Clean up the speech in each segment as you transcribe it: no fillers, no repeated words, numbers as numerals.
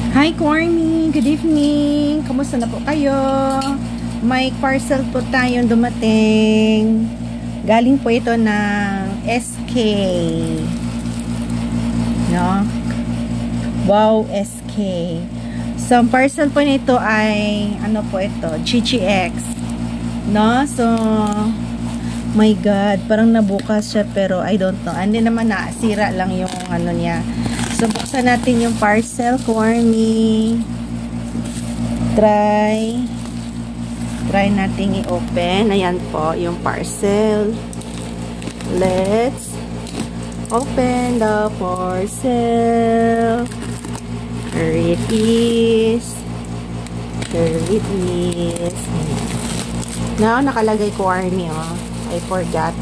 Hi, Corny! Good evening! Kamusta na po kayo? May parcel po tayong dumating. Galing po ito ng SK. No? Wow, SK. So, ang parcel po nito ay, ano po ito? GGX. No? So, my God, parang nabukas siya pero I don't know. Hindi naman nasira lang yung ano niya. So, buksan natin yung parcel, Corny. Try nating i-open. Ayan po, yung parcel. Let's open the parcel. Here it is. Here it is. Now, nakalagay, Corny, oh. I forgot.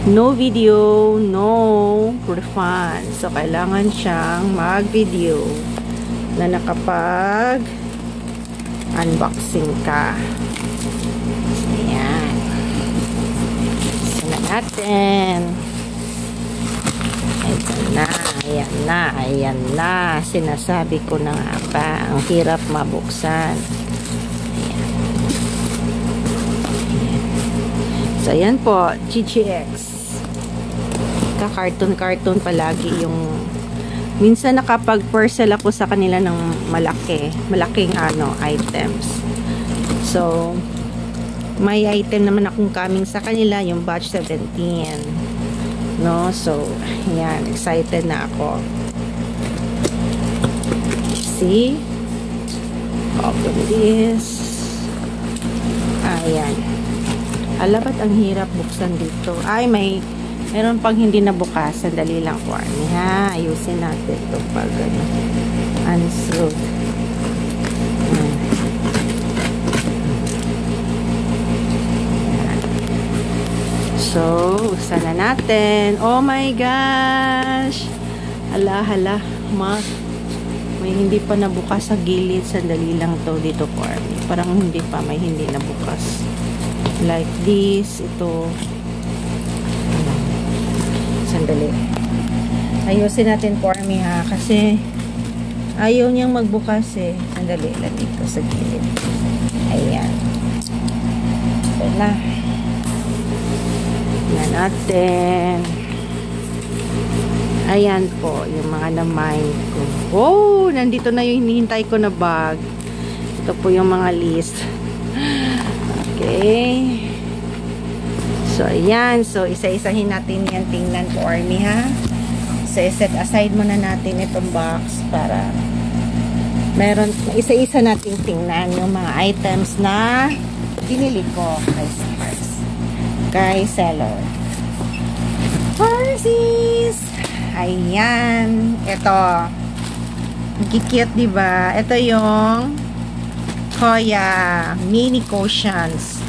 No video, no refund. So, kailangan siyang mag-video na nakapag-unboxing ka. Ayan. Sina natin. Ayan na. Sinasabi ko na nga ba, ang hirap mabuksan. Ayan. So, ayan po, GGX. Cartoon palagi yung minsan nakapag-parcel ako sa kanila ng malaking items. So may item naman akong coming sa kanila, yung batch 17, no? So yan, excited na ako. See, open this. Ayan, alabat ang hirap buksan dito. Ay, meron pang hindi nabukas. Sandali lang, Corny, ha? Ayusin natin ito pag unsealed. So, buksan na natin. Oh my gosh! Hala. May hindi pa nabukas sa gilid. Sandali lang to dito, Corny. Parang may hindi nabukas. Like this. Ito. Sandali. Ayusin natin, Corny, ha? Kasi ayaw niyang magbukas, eh. Sandali lang dito sa gilid. Ayan. Wala. Tignan natin. Ayan po, yung mga na-mind ko. Oh, nandito na yung hinihintay ko na bag. Ito po yung mga list. Okay. So, ayan. So, isa-isahin natin yan. Tingnan, Corny, ha? So, set aside muna natin itong box para isa-isa natin tingnan yung mga items na binili ko kay seller. Parsies! Ayan. Ito. Cute, diba? Ito yung Koya mini cushions.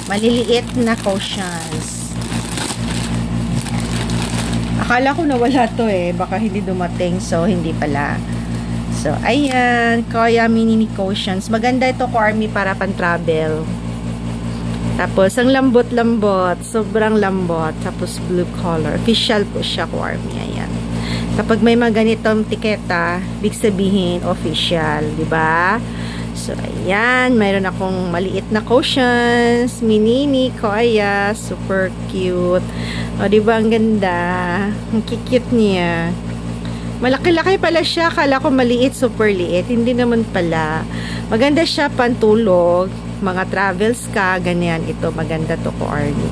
Maliliit na cushions. Akala ko nawala to, eh. Baka hindi dumating. So, hindi pala. So, ayan. Koya mini cushions. Maganda ito, Corny, para pan-travel. Tapos, ang lambot-lambot. Sobrang lambot. Tapos, blue color. Official po siya, Corny. Ayan. Kapag may mga ganitong tiketa, big sabihin, official. Diba? So, ayan. Mayroon akong maliit na cushions. Minini, Koya. Super cute. O, diba? Ang ganda. Ang cute niya. Malaki-laki pala siya. Akala ko maliit, super liit. Hindi naman pala. Maganda siya pantulog. Mga travels ka. Ganyan. Ito. Maganda to, Corny.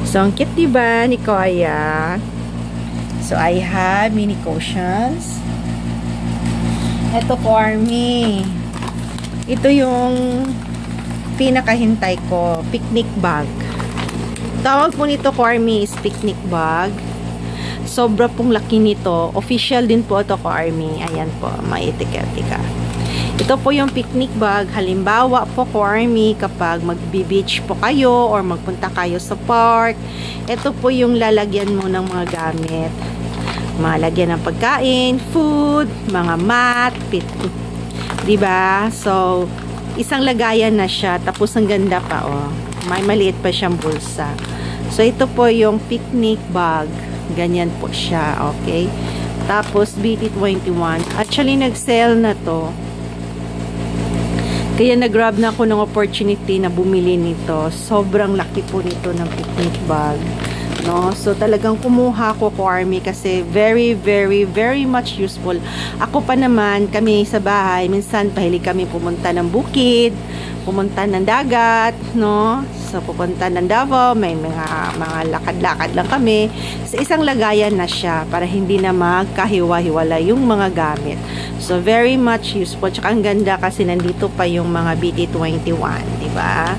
So, ang cute, diba? Ni Koya. So, I have mini cushions. Ito, Corny. Ito yung pinakahintay ko, picnic bag. Tawag po nito, Corny, is picnic bag. Sobra pong laki nito. Official din po ito, Corny. Ayan po, may etika-etika. Ito po yung picnic bag. Halimbawa po, Corny, kapag mag-beach po kayo or magpunta kayo sa park, ito po yung lalagyan mo ng mga gamit. Malagyan ng pagkain, food, mga mat, diba? So, isang lagayan na siya. Tapos, ang ganda pa, oh. May maliit pa siyang bulsa. So, ito po yung picnic bag. Ganyan po siya, okay? Tapos, BT21. Actually, nag-sale na to. Kaya nag-grab na ako ng opportunity na bumili nito. Sobrang laki po nito ng picnic bag. No? So, talagang kumuha ko Army kasi very, very, very much useful. Ako pa naman, kami sa bahay, minsan pahilig kami pumunta ng bukid, pumunta ng dagat, no? So, pupunta ng Davao, may mga lakad-lakad lang kami. Sa isang lagayan na siya para hindi na magkahiwa-hiwala yung mga gamit. So, very much useful. Tsaka ang ganda kasi nandito pa yung mga BT21, diba?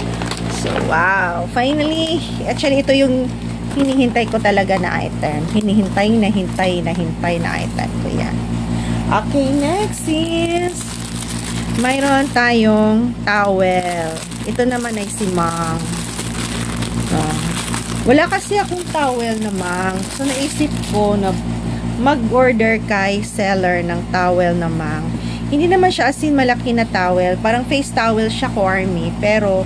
So, wow! Finally, actually, ito yung hinihintay ko talaga na item. Hinihintay na item ko yan. Okay, next is mayroon tayong towel. Ito naman ay si Mang. Wala kasi akong towel na Mang. So, naisip ko na mag-order kay seller ng towel na Mang. Hindi naman siya as in malaki na towel. Parang face towel siya, Army. Pero,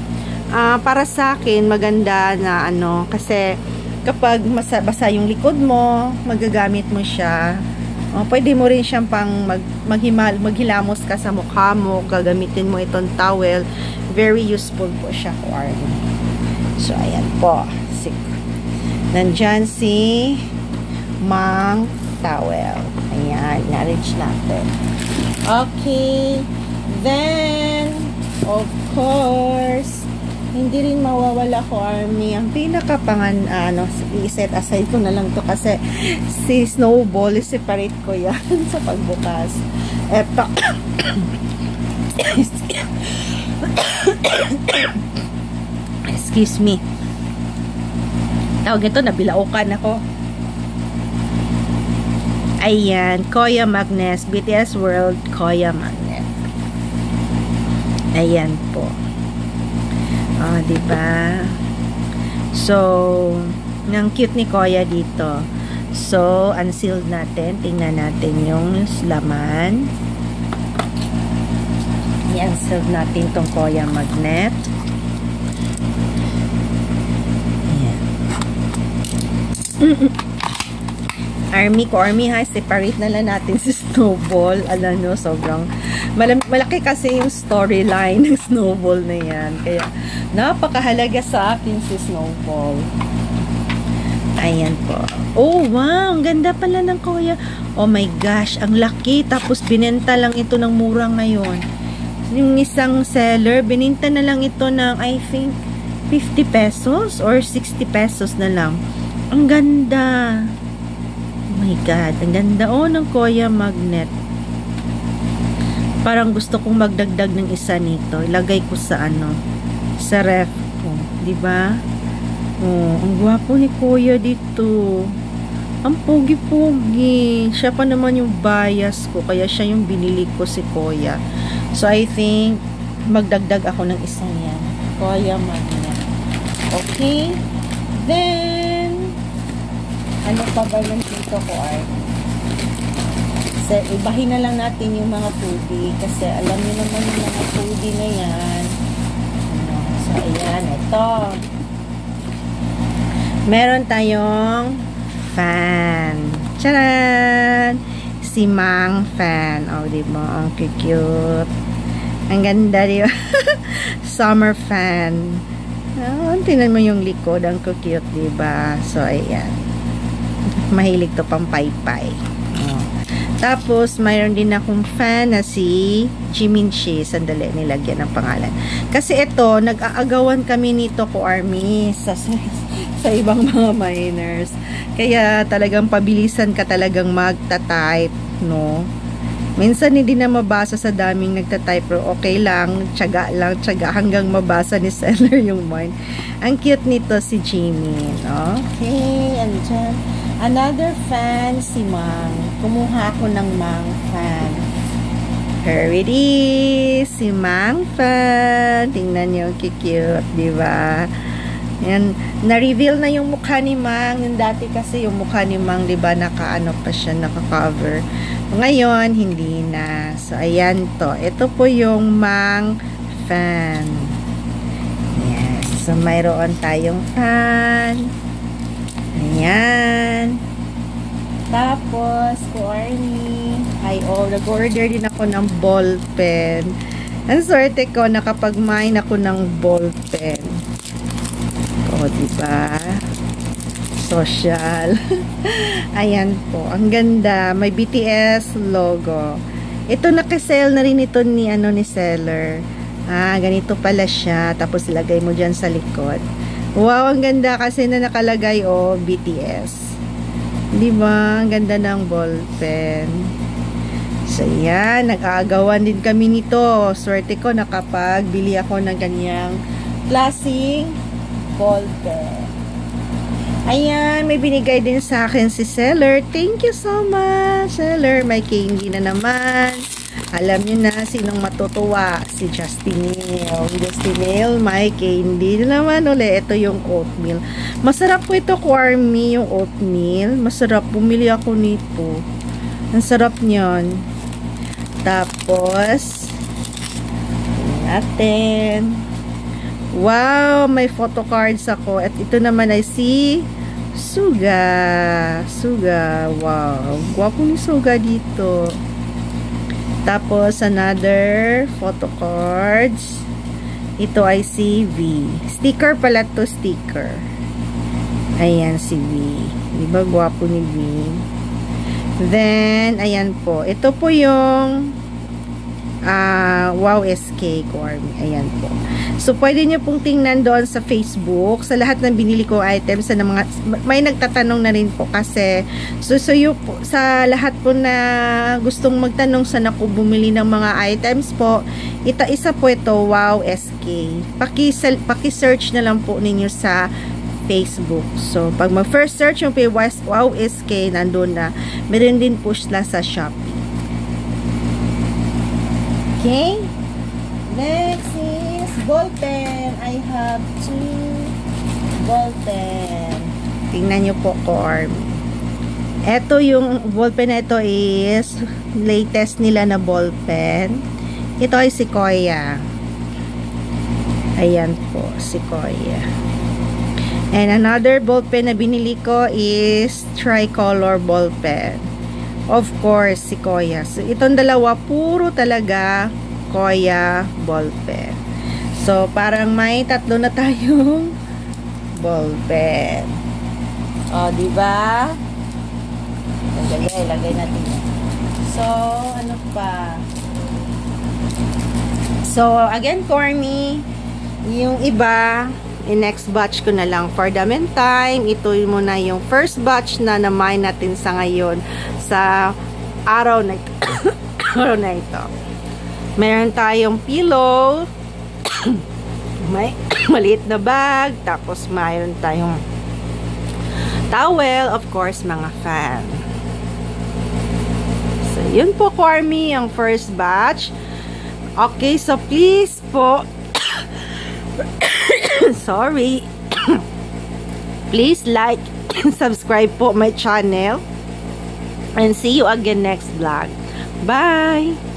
para sa akin, maganda na kasi kapag basa yung likod mo, magagamit mo siya. Pwede mo rin siyang pang maghilamos ka sa mukha mo, gagamitin mo itong towel. Very useful po siya, Army. So, ayan po. Nandyan si Mang towel. Ayan, na-reach natin. Okay. Then, of course, hindi rin mawawala Army. Ang pinakapangan, i-set aside ko na lang to kasi si Snowball, separate ko yan sa pagbukas. Eto. Excuse me. Tawag ito, nabilaukan ako. Ayan, Koya Magnes, BTS World Koya Magnet. Ayan po. Diba? So, ang cute ni Koya dito. So, unsealed natin. Tingnan natin yung laman. I-unsealed natin tong Koya Magnet. Army ha, separate na lang natin si Snowball. Alam nyo, sobrang malaki kasi yung storyline ng Snowball na yan. Kaya, napakahalaga sa akin si Snowball. Ayan po. Oh, wow! Ang ganda pala ng Koya. Oh my gosh, ang laki. Tapos, binenta lang ito ng mura ngayon. Yung isang seller, binenta na lang ito ng, I think, 50 pesos or 60 pesos na lang. Ang ganda. Oh my God. Ang ganda. Oh, ng Koya Magnet. Parang gusto kong magdagdag ng isa nito. Ilagay ko sa sa ref ko. Diba? Oh, ang gwapo ni Koya dito. Ang pogi-pogi. Siya pa naman yung bias ko. Kaya siya yung binili ko si Koya. So, I think magdagdag ako ng isa yan. Koya Magnet. Okay? Then, ano pa ba yung dito ko ay? So, ibahin na lang natin yung mga foodie kasi alam niyo naman yung mga foodie na yan. So, ayan. Ito. Meron tayong fan. Charan! Si Mang fan. Oh, diba? Ang cute. Ang ganda, diba? Summer fan. Tingnan mo yung likod. Ang cute, diba? So, ayan. Mahilig to pang paypay. Tapos, mayroon din akong fan na si Jiminshi. Sandali, nilagyan ng pangalan. Kasi ito, nag-aagawan kami nito Army sa ibang mga miners. Kaya talagang pabilisan ka talagang magta-type, no? Minsan hindi na mabasa sa daming nagta-type, pero okay lang, tiyaga hanggang mabasa ni seller yung mine. Ang cute nito si Jimin. Okay, and dyan. Another fan, si Mang. Kumuha ako ng Mang fan. Here it is, si Mang fan. Tingnan niyo, cute, di ba? Yan, na-reveal na yung mukha ni Mang. Yung dati kasi yung mukha ni Mang, di ba, naka-ano pa siya, naka-cover. Ngayon, hindi na. So, ayan to. Ito po yung Mang fan. Ayan. So, mayroon tayong fan. Ayan. Tapos, Kuarni, nag-order din ako ng ball pen. Ang swerte ko, nakapag-mine ako ng ball pen. O, diba? Social. Ayan po. Ang ganda. May BTS logo. Ito, nakisell na rin ito ni seller. Ganito pala siya. Tapos, ilagay mo dyan sa likod. Wow, ang ganda kasi na nakalagay, BTS. Diba? Ang ganda ng ball pen. So, yan. Nag-aagawan din kami nito. Swerte ko, nakapagbili ako ng ganyang klaseng ball pen. Ayan, may binigay din sa akin si seller. Thank you so much, seller. May candy na naman. Alam niyo na sinong matutuwa. Si Justinelle. Justinelle, may candy na naman ulit. Ito yung oatmeal. Masarap po ito, Kuarmi, yung oatmeal. Masarap. Bumili ako nito. Ang sarap niyan. Tapos, natin. Wow, may photo cards ako. At ito naman ay si Suga. Suga. Wow. Gwapo ni Suga dito. Tapos, another photo cards. Ito ay si V. Sticker pala to, sticker. Ayan, si V. Diba gwapo ni V? Then, ayan po. Ito po yung Wow SK Kuarmi. Ayan po. So, pwede nyo pong tingnan doon sa Facebook. Sa lahat ng binili ko items, na mga, may nagtatanong na rin po kasi. So po, sa lahat po na gustong magtanong saan ako bumili ng mga items po, isa po ito, Wow SK. Paki-search na lang po ninyo sa Facebook. So, pag mag-first search yung Wow SK, nandun na. Meron din po sila sa Shopee. Okay? Next is ball pen. I have 2 ball pen. Tingnan nyo po, Kuarmi. Ito yung ball pen na ito is latest nila na ball pen. Ito ay Sequoia. Ayan po, Sequoia. And another ball pen na binili ko is tricolor ball pen. Of course, Sequoia. So, itong dalawa, puro talaga Sequoia ball pen. So, parang may tatlo na tayong ball pen. O, diba? Lagay natin. So, ano pa? So, again, Kuarmi, yung iba, next batch ko na lang. For the meantime, ito muna yung first batch na na-mine natin sa ngayon sa araw na ito. Araw na ito. Meron tayong pillow, may maliit na bag, tapos mayroon tayong towel, of course, mga fan. So, yun po, Kuarmi, yung first batch. Okay, so please po, sorry, please like and subscribe po my channel, and see you again next vlog. Bye!